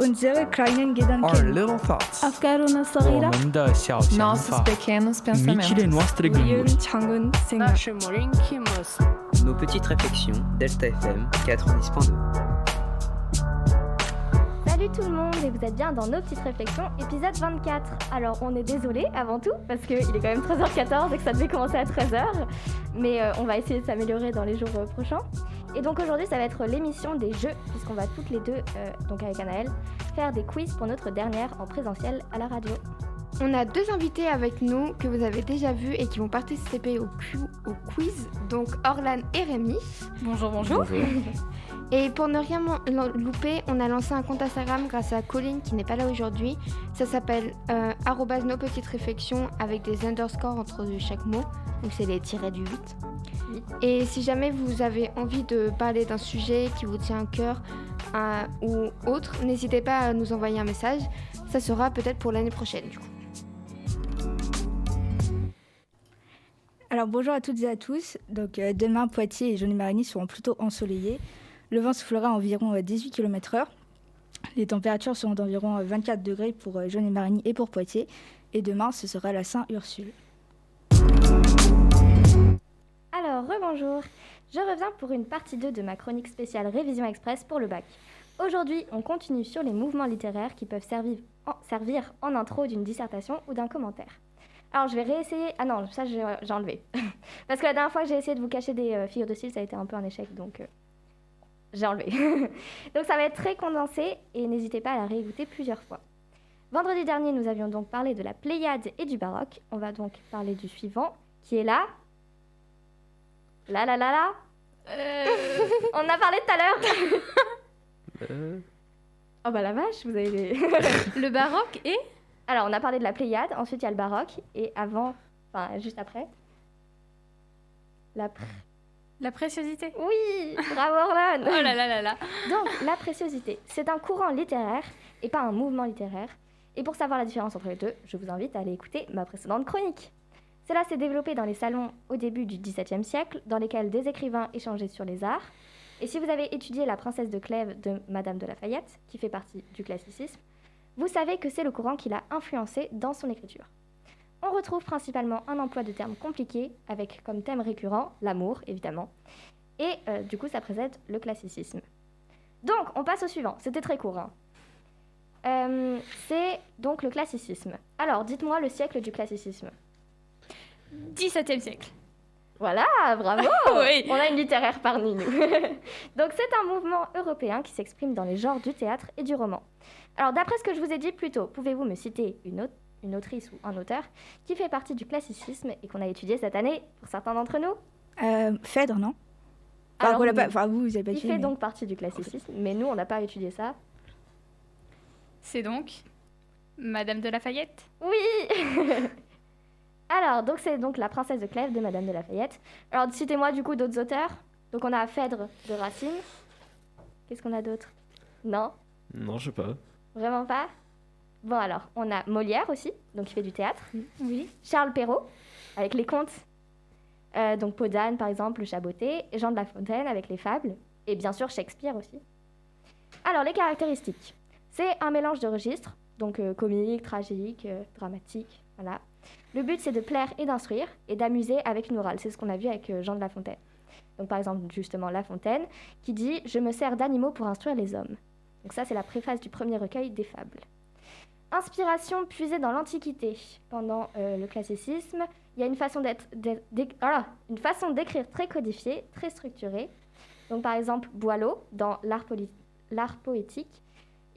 unsere kleinen Our Gedanken. little thoughts. أفكارنا الصغيرة. 我们的小想 Nossos 法 pequenos Amici nostre pensamentos. 우리의 gândiuri. 작은 생각. Nos petites réflexions, Delta FM 90.2. Salut tout le monde et vous êtes bien dans Nos Petites Réflexions, épisode 24. Alors on est désolé avant tout parce qu'il est quand même 13h14 et que ça devait commencer à 13h, mais on va essayer de s'améliorer dans les jours prochains. Et donc aujourd'hui ça va être l'émission des jeux puisqu'on va toutes les deux, donc avec Anaëlle, faire des quiz pour notre dernière en présentiel à la radio. On a deux invités avec nous que vous avez déjà vus et qui vont participer au quiz, donc Orlan et Rémi. Bonjour, bonjour. Et pour ne rien louper, on a lancé un compte Instagram grâce à Colline qui n'est pas là aujourd'hui. Ça s'appelle @nos petites réflexions avec des underscores entre chaque mot, donc c'est les tirets du 8. Et si jamais vous avez envie de parler d'un sujet qui vous tient à cœur ou autre, n'hésitez pas à nous envoyer un message. Ça sera peut-être pour l'année prochaine du coup. Alors bonjour à toutes et à tous. Donc demain, Poitiers et Jaune-et-Marigny seront plutôt ensoleillés. Le vent soufflera à environ 18 km/h. Les températures seront d'environ 24 degrés pour Jaune-et-Marigny et pour Poitiers. Et demain, ce sera la Saint-Ursule. Alors rebonjour, je reviens pour une partie 2 de ma chronique spéciale Révision Express pour le bac. Aujourd'hui, on continue sur les mouvements littéraires qui peuvent servir en intro d'une dissertation ou d'un commentaire. Alors je vais réessayer... Ah non, ça j'ai enlevé. Parce que la dernière fois que j'ai essayé de vous cacher des figures de style, ça a été un peu un échec, donc j'ai enlevé. Donc ça va être très condensé et n'hésitez pas à la réécouter plusieurs fois. Vendredi dernier, nous avions donc parlé de la Pléiade et du baroque. On va donc parler du suivant, qui est là. Là. On en a parlé tout à l'heure. Oh bah la vache, vous avez... Le baroque et Alors, on a parlé de la Pléiade, ensuite il y a le baroque, et juste après, la préciosité. Oui, bravo Orlan. Oh là là là là. Donc, la préciosité, c'est un courant littéraire et pas un mouvement littéraire. Et pour savoir la différence entre les deux, je vous invite à aller écouter ma précédente chronique. Cela s'est développé dans les salons au début du XVIIe siècle, dans lesquels des écrivains échangeaient sur les arts. Et si vous avez étudié La Princesse de Clèves de Madame de Lafayette, qui fait partie du classicisme, vous savez que c'est le courant qui l'a influencé dans son écriture. On retrouve principalement un emploi de termes compliqués, avec comme thème récurrent l'amour, évidemment. Et du coup, ça précède le classicisme. Donc, on passe au suivant. C'était très court. C'est donc le classicisme. Alors, dites-moi le siècle du classicisme. 17e siècle. Voilà, bravo. Oui. On a une littéraire parmi nous. Donc, c'est un mouvement européen qui s'exprime dans les genres du théâtre et du roman. Alors, d'après ce que je vous ai dit plus tôt, pouvez-vous me citer une autrice ou un auteur qui fait partie du classicisme et qu'on a étudié cette année pour certains d'entre nous? Phèdre, non? Alors, vous n'avez pas il étudié. fait donc partie du classicisme, mais nous, on n'a pas étudié ça. C'est donc Madame de Lafayette. Oui. Alors, donc c'est donc La Princesse de Clèves de Madame de Lafayette. Alors, citez-moi du coup d'autres auteurs. Donc, on a Phèdre de Racine. Qu'est-ce qu'on a d'autre? Non? Non, je sais pas. Vraiment pas? Bon, alors, on a Molière aussi, donc il fait du théâtre. Oui. Charles Perrault, avec les contes. Donc, Peau d'âne, par exemple, Le Chaboté. Et Jean de La Fontaine, avec les fables. Et bien sûr, Shakespeare aussi. Alors, les caractéristiques. C'est un mélange de registres, donc comique, tragique, dramatique, voilà. Le but, c'est de plaire et d'instruire, et d'amuser avec une morale. C'est ce qu'on a vu avec Jean de La Fontaine. Donc, par exemple, justement, La Fontaine, qui dit « Je me sers d'animaux pour instruire les hommes ». Donc ça, c'est la préface du premier recueil des fables. Inspiration puisée dans l'Antiquité. Pendant le classicisme, il y a une façon d'écrire très codifiée, très structurée. Donc, par exemple, Boileau, dans l'art poétique,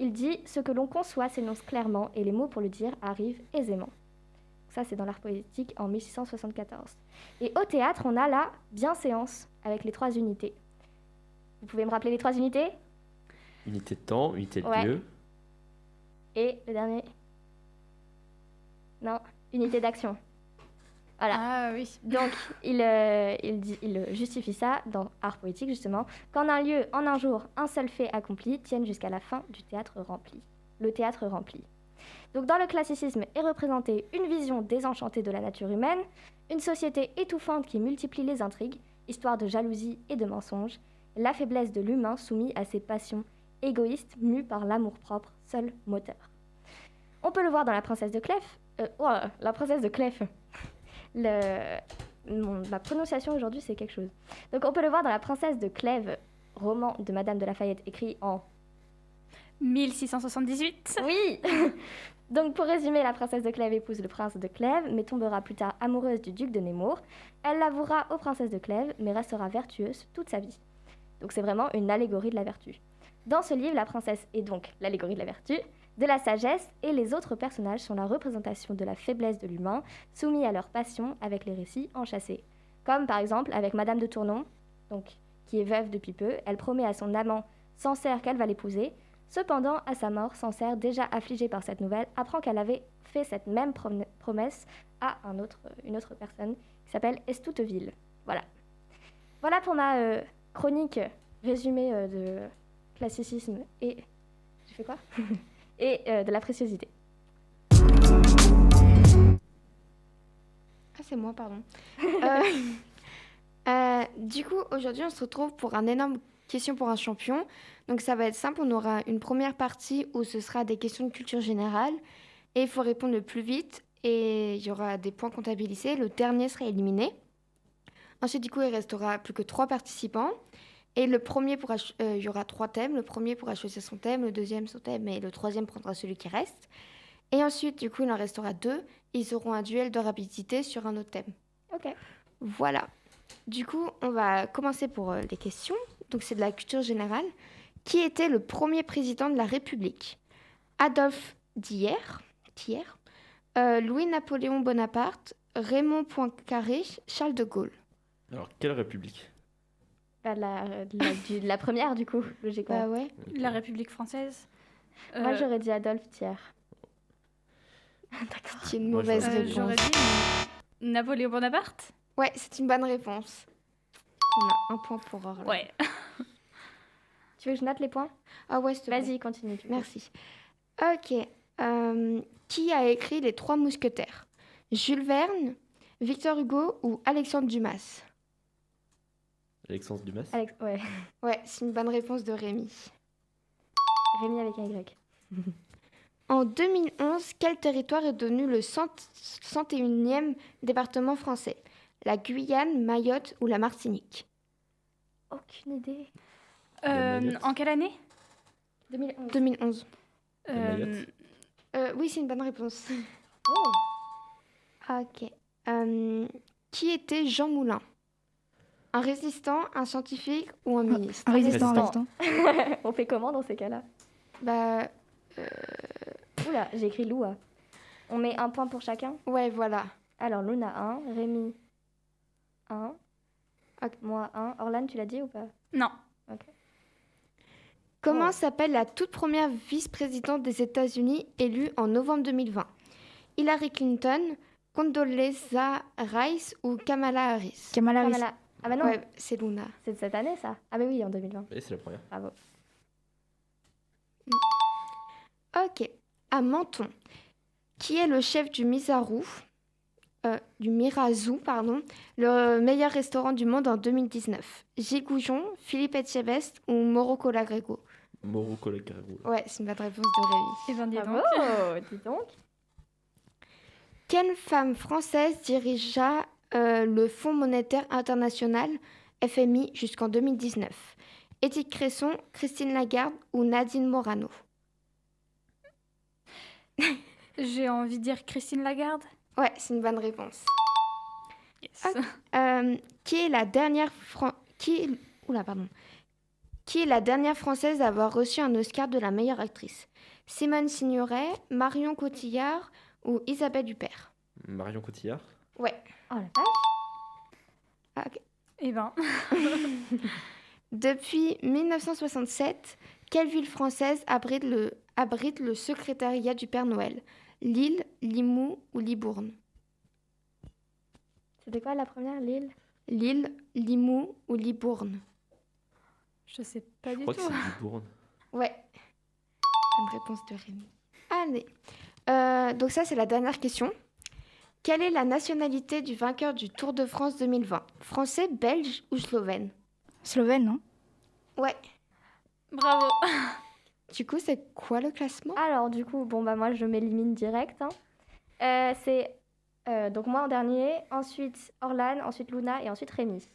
il dit « Ce que l'on conçoit s'énonce clairement et les mots pour le dire arrivent aisément ». Ça, c'est dans l'art poétique en 1674. Et au théâtre, on a la bienséance avec les 3 unités. Vous pouvez me rappeler les 3 unités? Unité de temps, unité de Ouais. lieu. Et le dernier? Non, unité d'action. Voilà. Ah oui. Donc, il justifie ça dans Art poétique, justement, qu'en un lieu, en un jour, un seul fait accompli tienne jusqu'à la fin du théâtre rempli. Le théâtre rempli. Donc, dans le classicisme est représentée une vision désenchantée de la nature humaine, une société étouffante qui multiplie les intrigues, histoire de jalousie et de mensonges, la faiblesse de l'humain soumis à ses passions égoïste, mu par l'amour-propre, seul moteur. On peut le voir dans La princesse de Clef. La princesse de Clef. Ma prononciation aujourd'hui, c'est quelque chose. Donc on peut le voir dans La princesse de Clèves, roman de Madame de Lafayette, écrit en... 1678. Oui. Donc pour résumer, la princesse de Clèves épouse le prince de Clèves, mais tombera plus tard amoureuse du duc de Nemours. Elle l'avouera aux princesses de Clèves, mais restera vertueuse toute sa vie. Donc c'est vraiment une allégorie de la vertu. Dans ce livre, la princesse est donc l'allégorie de la vertu, de la sagesse, et les autres personnages sont la représentation de la faiblesse de l'humain, soumis à leur passion avec les récits enchâssés. Comme par exemple avec Madame de Tournon, donc, qui est veuve depuis peu, elle promet à son amant Sancerre qu'elle va l'épouser. Cependant, à sa mort, Sancerre, déjà affligé par cette nouvelle, apprend qu'elle avait fait cette même promesse à une autre personne qui s'appelle Estouteville. Voilà. Voilà pour ma chronique résumée de classicisme et... J'ai fait quoi et de la préciosité. Ah, c'est moi, pardon. Du coup, aujourd'hui, on se retrouve pour un énorme question pour un champion. Donc, ça va être simple. On aura une première partie où ce sera des questions de culture générale. Et il faut répondre le plus vite. Et il y aura des points comptabilisés. Le dernier sera éliminé. Ensuite, du coup, il restera plus que 3 participants. Et le premier il y aura 3 thèmes. Le premier pourra choisir son thème, le deuxième son thème, et le troisième prendra celui qui reste. Et ensuite, du coup, il en restera 2. Ils auront un duel de rapidité sur un autre thème. Ok. Voilà. Du coup, on va commencer pour les questions. Donc, c'est de la culture générale. Qui était le premier président de la République ? Adolphe Thiers, Louis-Napoléon Bonaparte, Raymond Poincaré, Charles de Gaulle. Alors, quelle république? La première, du coup, logiquement. Bah ouais. La République française. Moi, j'aurais dit Adolphe Thiers. D'accord. C'est une mauvaise réponse. J'aurais dit Napoléon Bonaparte. Ouais, c'est une bonne réponse. On a un point pour Orla. Ouais. Tu veux que je note les points ? Ah ouais, s'il te plaît. Vas-y, continue. du coup. Merci. Ok. Qui a écrit Les Trois Mousquetaires ? Jules Verne, Victor Hugo ou Alexandre Dumas ? Alexandre Dumas? Ouais. Ouais, c'est une bonne réponse de Rémi. Rémi avec un Y. En 2011, quel territoire est devenu le 101e département français ? La Guyane, Mayotte ou la Martinique ? Aucune idée. En quelle année 2011. 2011. Mayotte. Oui, c'est une bonne réponse. Oh. Ok. Qui était Jean Moulin ? Un résistant, un scientifique ou un ministre ? Un résistant, Résistant. On fait comment dans ces cas-là ? Bah, Oula, j'ai écrit Loua. On met un point pour chacun ? ouais, voilà. Alors, Luna 1, Rémi 1, moi 1. Orlane, tu l'as dit ou pas ? Non. Comment Oh. s'appelle la toute première vice-présidente des États-Unis élue en novembre 2020 ? Hillary Clinton, Condoleezza Rice ou Kamala Harris ? Kamala Harris. Kamala. Ah bah non, Ouais, c'est Luna. c'est de cette année ça. Ah bah oui, en 2020. Et c'est la première. Bravo. Ok. À Menton, qui est le chef du Mirazu, le meilleur restaurant du monde en 2019 ? Gilles Goujon, Philippe Etchebest ou Mauro Colagrego ? Mauro Colagrego. Ouais, c'est une bonne réponse de Rémi. Eh ben, dis Bravo, donc. dis donc. Quelle femme française dirigea le Fonds monétaire international, FMI, jusqu'en 2019 ? Edith Cresson, Christine Lagarde ou Nadine Morano ? J'ai envie de dire Christine Lagarde. Ouais, c'est une bonne réponse. Yes. Qui est la dernière Qui est la dernière française à avoir reçu un Oscar de la meilleure actrice ? Simone Signoret, Marion Cotillard ou Isabelle Huppert ? Marion Cotillard. Ouais. Oh la vache. Ah, ok. Eh ben, Depuis 1967, quelle ville française abrite le secrétariat du Père Noël ? Lille, Limoux ou Libourne ? C'était quoi la première, Lille ? Lille, Limoux ou Libourne ? je sais pas Je du crois que tout. c'est Libourne. Ouais. Bonne réponse de Rémi. Allez. Donc ça, c'est la dernière question. Quelle est la nationalité du vainqueur du Tour de France 2020 ? Français, belge ou slovène ? Slovène, non ? Ouais. Bravo. Du coup, c'est quoi le classement? Alors, du coup, bon, bah, moi, je m'élimine direct. Hein. Donc, moi en dernier, ensuite Orlan, ensuite Luna et ensuite Rémi.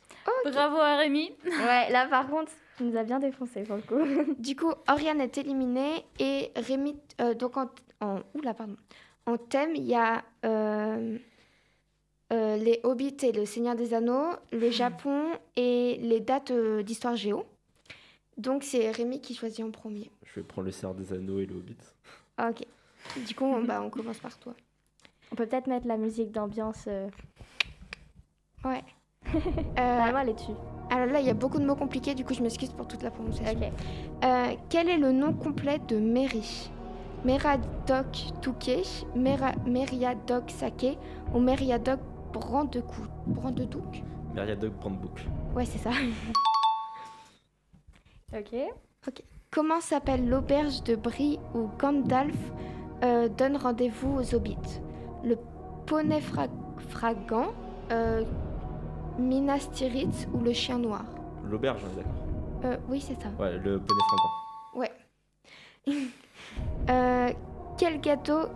Bravo à Rémi. Ouais, là, par contre, tu nous as bien défoncé pour le coup. Du coup, Oriane est éliminée et Rémi. Donc, en thème, il y a les Hobbits et le Seigneur des Anneaux, le Japon et les dates d'histoire géo. Donc, c'est Rémi qui choisit en premier. Je vais prendre le Seigneur des Anneaux et le Hobbit. Ok. Du coup, on commence par toi. On peut peut-être mettre la musique d'ambiance. Ouais. Normalement, elle est dessus. Alors là, il y a beaucoup de mots compliqués, du coup, je m'excuse pour toute la prononciation. Ok. Quel est le nom complet de Mary? Meriadoc Touquet, Meriadoc Sake ou Meriadoc Brandedouk? Meriadoc Brandebook. Ouais, c'est ça. Ok. Comment s'appelle l'auberge de Brie où Gandalf donne rendez-vous aux Hobbits? Le poney fragant, Minas Tirith ou le chien noir? L'auberge, on est d'accord. Oui, c'est ça. Ouais, le poney fragant. Ouais. Quel cadeau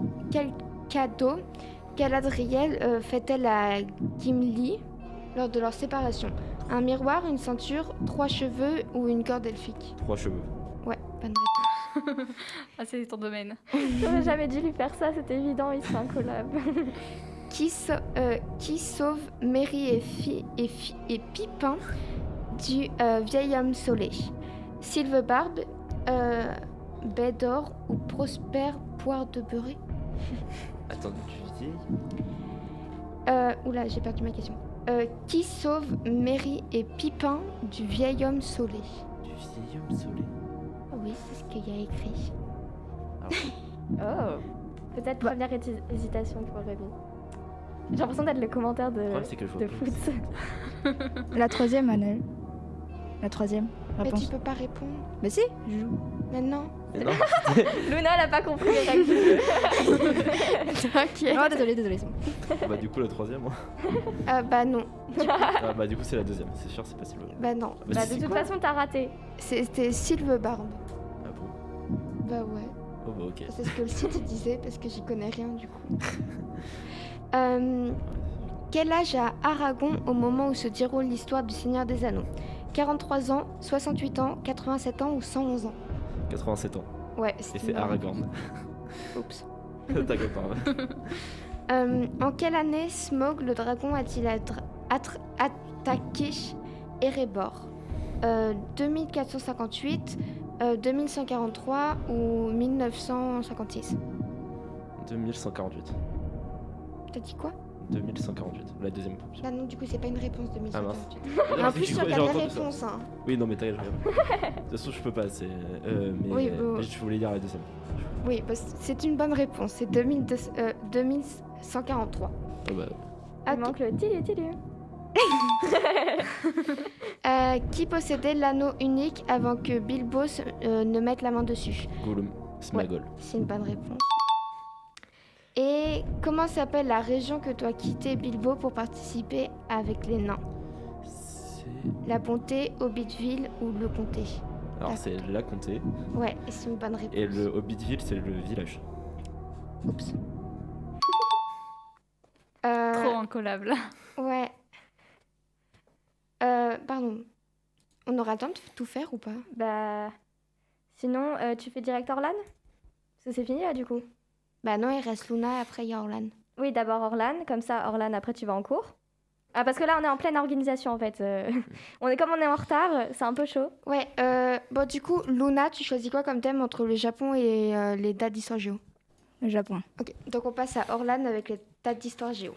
Galadriel fait-elle à Gimli lors de leur séparation? Un miroir, une ceinture, 3 cheveux ou une corde elfique? 3 cheveux. Ouais, bonne réponse. Ah, c'est ton domaine. J'aurais jamais dû lui faire ça, c'est évident, il serait un collab. Qui sauve Merry et Pipin du vieil homme soleil? Sylvebarbe, Bédor ou Prosper Poire de Beurré? Attends, tu dis... Oula, j'ai perdu ma question. Qui sauve Merry et Pipin du vieil homme soleil? Du vieil homme soleil. Oui, c'est ce qu'il y a écrit. Ah, Oh. Peut-être première hésitation pour Rémi. J'ai l'impression d'être le commentaire le de problème, c'est que je vois pas. foot. La troisième, Annelle. La troisième Mais réponse. tu peux pas répondre. Mais si, je joue. Maintenant. Mais non, Luna, elle a pas compris les règles. T'inquiète. Oh, désolé. bah du coup la troisième. Bah non. Ah, bah du coup c'est la deuxième, c'est sûr c'est pas Sylvain. Bah non. Bah, Bah, c'est de toute quoi façon, t'as raté. C'était Sylvebarbe. Ah bon? Bah ouais. Oh bah ok. C'est ce que le site disait parce que j'y connais rien du coup. Quel âge a Aragon au moment où se déroule l'histoire du Seigneur des Anneaux? 43 ans, 68 ans, 87 ans ou 111 ans? 87 ans. Ouais, Et c'est Aragorn. Oups. T'inquiète pas. En quelle année Smaug le dragon a-t-il attaqué Erebor? 2458, 2143 ou 1956? 2148. T'as dit quoi? 2148, la deuxième pop. Bah non, du coup, c'est pas une réponse Ah mince. 2148. En plus, tu regardes les réponses. Hein. Oui, non mais t'inquiète, je regarde. De toute façon, je peux pas, c'est... Oui, mais je voulais dire la deuxième. Oui, bah, c'est une bonne réponse. C'est 2143. Oh bah... Il Ok. manque le tili. Qui possédait l'anneau unique avant que Bilbo ne mette la main dessus? Gollum, Smagol. C'est une bonne réponse. Et comment s'appelle la région que doit quitter Bilbo pour participer avec les nains? C'est... La Bonté, Hobbitville ou le Comté? Alors c'est la comté, Ouais, c'est une bonne réponse. et le Hobbitville c'est le village. Oups. Trop incollable. Ouais. Pardon. On aura le temps de tout faire ou pas? Bah. Sinon, tu fais direct Orlan? Parce que c'est fini là du coup. Bah non, il reste Luna et après il y a Orlan. Oui, d'abord Orlan, comme ça Orlan après tu vas en cours. Ah parce que là on est en pleine organisation en fait. On est en retard, c'est un peu chaud. Ouais, bon du coup, Luna, tu choisis quoi comme thème entre le Japon et les dates d'histoire géo? Le Japon. Ok, donc on passe à Orlan avec les dates d'histoire géo.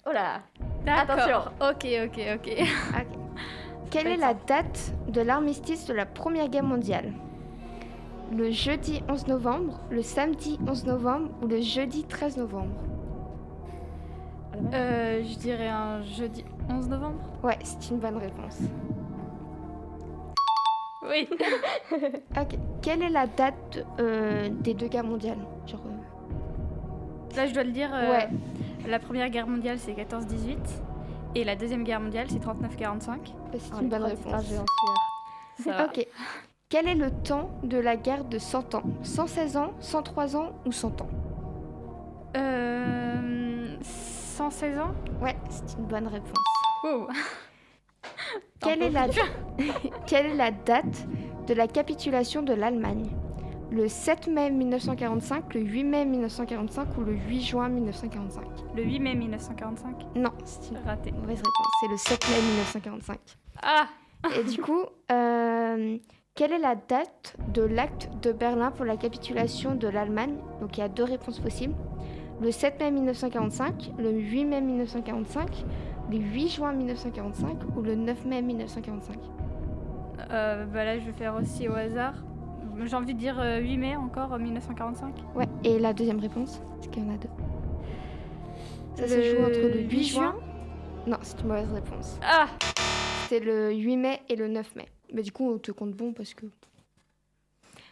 Oh là. D'accord. Ok. Ok. Quelle est la date de l'armistice de la Première Guerre mondiale? Le jeudi 11 novembre, le samedi 11 novembre ou le jeudi 13 novembre? Je dirais un jeudi 11 novembre. Ouais, c'est une bonne réponse. Oui. Ok. Quelle est la date des deux guerres mondiales? Genre, Là, je dois le dire. Ouais. La première guerre mondiale, c'est 14-18. Et la deuxième guerre mondiale, c'est 39-45. c'est une bonne réponse. Ça va. Ok. Quel est le temps de la guerre de 100 ans? 116 ans, 103 ans ou 100 ans? 116 ans. Ouais, c'est une bonne réponse. Wow. Quelle est la date de la capitulation de l'Allemagne? Le 7 mai 1945, le 8 mai 1945 ou le 8 juin 1945? Le 8 mai 1945. Non, c'est une Raté. mauvaise réponse. C'est le 7 mai 1945. Ah. Et du coup, quelle est la date de l'acte de Berlin pour la capitulation de l'Allemagne? Donc il y a 2 réponses possibles. Le 7 mai 1945, le 8 mai 1945, le 8 juin 1945 ou le 9 mai 1945? Là, je vais faire aussi au hasard. J'ai envie de dire 8 mai encore, 1945. Ouais, et la deuxième réponse? Parce qu'il y en a 2. Ça se joue entre le 8 juin. Non, c'est une mauvaise réponse. Ah. C'est le 8 mai et le 9 mai. Mais du coup, on te compte bon parce que...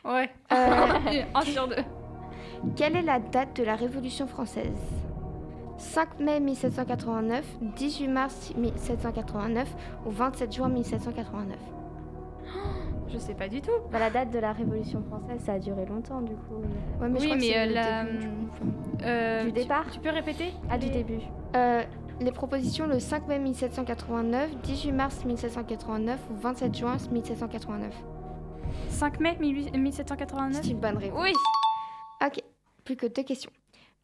Ouais. 1 sur 2. Quelle est la date de la Révolution française? 5 mai 1789, 18 mars 1789 ou 27 juin 1789? Je sais pas du tout. Bah, la date de la Révolution française, ça a duré longtemps du coup. Ouais, mais je Oui, crois que mais c'est le la- début, du coup. Du départ? Tu peux répéter? Du début. Les propositions le 5 mai 1789, 18 mars 1789 ou 27 juin 1789? 5 mai 1789. C'est une bonne réponse. Oui. Ok, plus que 2 questions.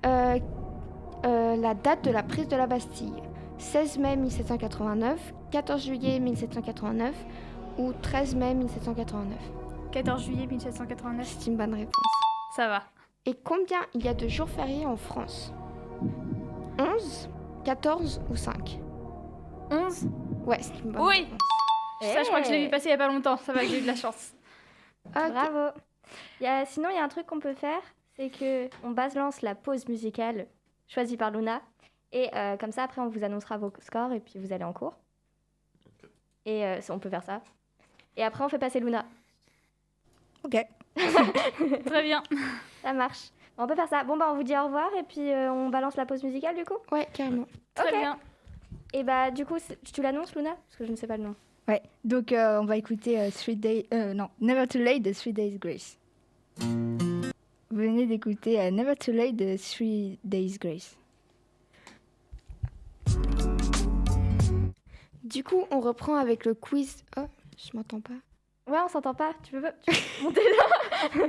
La date de la prise de la Bastille. 16 mai 1789, 14 juillet 1789 ou 13 mai 1789? 14 juillet 1789. C'est une bonne réponse. Ça va. Et combien il y a de jours fériés en France? 11, 14 ou 5? 11. Ouais, c'est une bonne Oui. réponse. Ça, je crois que je l'ai vu passer il y a pas longtemps. Ça va, j'ai eu de la chance. Ok. Bravo. Sinon, il y a un truc qu'on peut faire, c'est que on lance la pause musicale choisie par Luna. Et comme ça, après, on vous annoncera vos scores et puis vous allez en cours. Et on peut faire ça. Et après, on fait passer Luna. Ok. Très bien. Ça marche. On peut faire ça. Bon, bah, on vous dit au revoir et puis on balance la pause musicale du coup. Ouais, carrément. Très Ok. bien. Et bah, du coup, tu l'annonces, Luna? Parce que je ne sais pas le nom. Ouais. Donc, on va écouter Never Too Late de 3 Days Grace. Vous venez d'écouter Never Too Late de 3 Days Grace. Du coup, on reprend avec le quiz. Oh, je m'entends pas. Ouais, on s'entend pas. Tu peux monter là?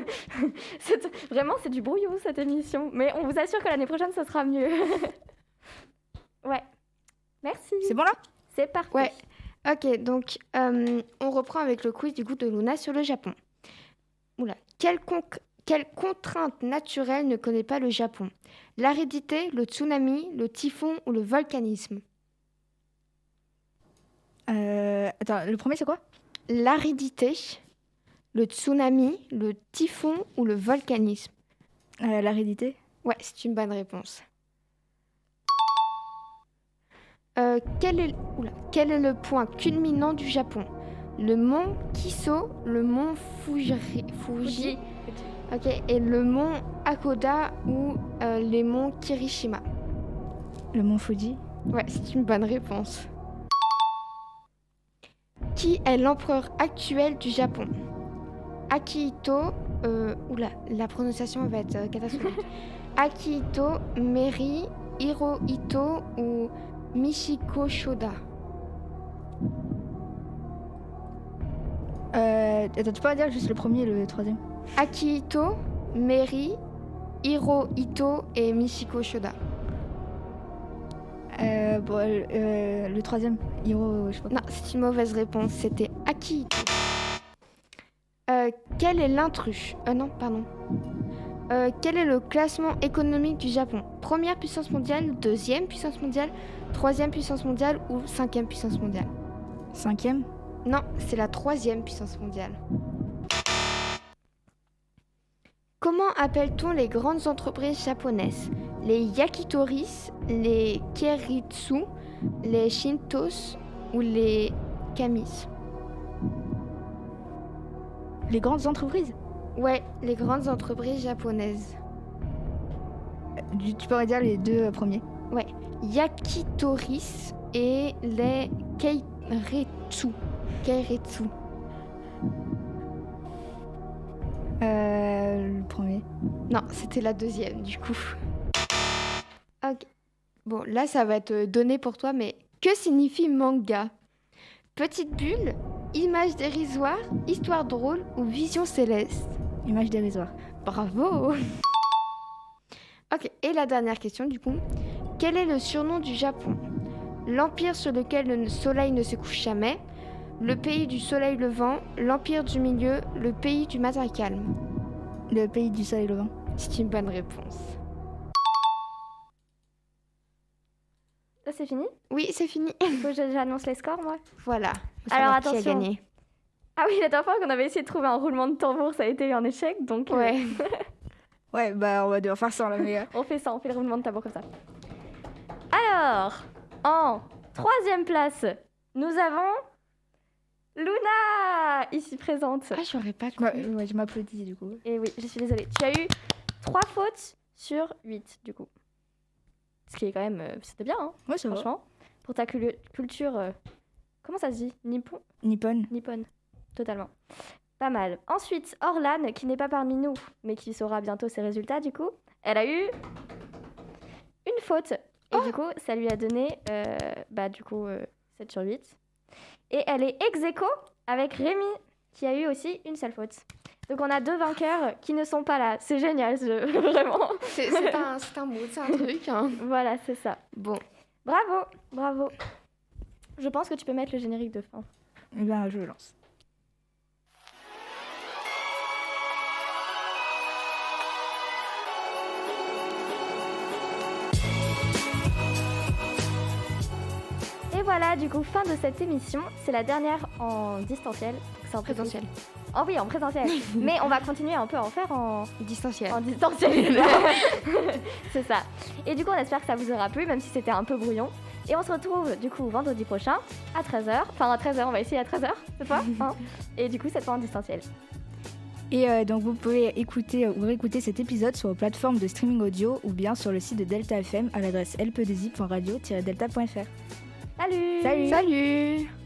Vraiment, c'est du brouillon cette émission. Mais on vous assure que l'année prochaine, ce sera mieux. Ouais. Merci. C'est bon là? C'est parfait. Ouais. Ok, donc on reprend avec le quiz du coup de Luna sur le Japon. Oula. Quelle contrainte naturelle ne connaît pas le Japon? L'aridité, le tsunami, le typhon ou le volcanisme? Attends, le premier c'est quoi? L'aridité, le tsunami, le typhon ou le volcanisme? L'aridité. Ouais, c'est une bonne réponse. Quel est le point culminant du Japon? Le mont Kiso, le mont Fuji. Ok, et le mont Hakoda ou les monts Kirishima? Le mont Fuji. Ouais, c'est une bonne réponse. Qui est l'empereur actuel du Japon? Akihito, la prononciation va être catastrophique. Akihito, Meri, Hirohito ou Michiko Shoda? Attends, tu peux dire juste le premier et le troisième? Akihito, Meri, Hirohito et Michiko Shoda. Le troisième, Hiro, je sais pas. Non, c'est une mauvaise réponse, c'était Akihito. Quel est l'intrus? Quel est le classement économique du Japon? Première puissance mondiale, deuxième puissance mondiale, troisième puissance mondiale ou cinquième puissance mondiale? Cinquième? Non, c'est la troisième puissance mondiale. Comment appelle-t-on les grandes entreprises japonaises? Les yakitoris, les keiritsu, les shintos ou les kamis? Les grandes entreprises? Ouais, les grandes entreprises japonaises. Tu pourrais dire les deux premiers. Ouais, yakitoris et les keiretsu. Le premier. Non, c'était la deuxième, du coup. Ok. Bon, là, ça va être donné pour toi, mais que signifie manga? Petite bulle, image dérisoire, histoire drôle ou vision céleste? Image dérisoire. Bravo! Ok, et la dernière question, du coup. Quel est le surnom du Japon? L'empire sur lequel le soleil ne se couche jamais, le pays du soleil levant, l'empire du milieu, le pays du matin calme? Le pays du soleil levant. C'est une bonne réponse. Là, c'est fini? Oui, c'est fini. Faut que j'annonce les scores, moi. Voilà. Alors, Qui a attention. gagné. Ah oui, la dernière fois qu'on avait essayé de trouver un roulement de tambour, ça a été un échec, donc Ouais. Ouais, bah on va devoir faire ça là, mais... on fait ça, on fait le roulement de tambour comme ça. Alors, en 3e place, nous avons Luna, ici présente. Ah, j'aurais pas cru. Ouais, je m'applaudis du coup. Et oui, je suis désolée. Tu as eu 3 fautes sur 8, du coup. Ce qui est quand même... c'était bien, hein, Ouais, ça va. franchement. Pour ta culture... comment ça se dit? Nippon? Nippon. Nippon, totalement. Pas mal. Ensuite, Orlan, qui n'est pas parmi nous, mais qui saura bientôt ses résultats, du coup, elle a eu une faute. Et du coup, ça lui a donné, 7 sur 8. Et elle est ex-aequo avec Rémi, qui a eu aussi une seule faute. Donc on a 2 vainqueurs qui ne sont pas là. C'est génial, vraiment. C'est un mot, c'est un truc. Hein. Voilà, c'est ça. Bon. Bravo. Je pense que tu peux mettre le générique de fin. Eh bien, je le lance. Et voilà, du coup, fin de cette émission. C'est la dernière en distanciel. C'est en Présentiel. Oh oui, en présentiel. Mais on va continuer un peu à en faire en Distanciel. distanciel. C'est ça. Et du coup, on espère que ça vous aura plu, même si c'était un peu brouillon. Et on se retrouve du coup vendredi prochain à 13h. Enfin, à 13h, on va essayer à 13h cette fois. Hein. Et du coup, cette fois en distanciel. Et donc vous pouvez écouter ou réécouter cet épisode sur vos plateformes de streaming audio ou bien sur le site de Delta FM à l'adresse lp2i.radio-delta.fr. Salut! Salut! Salut!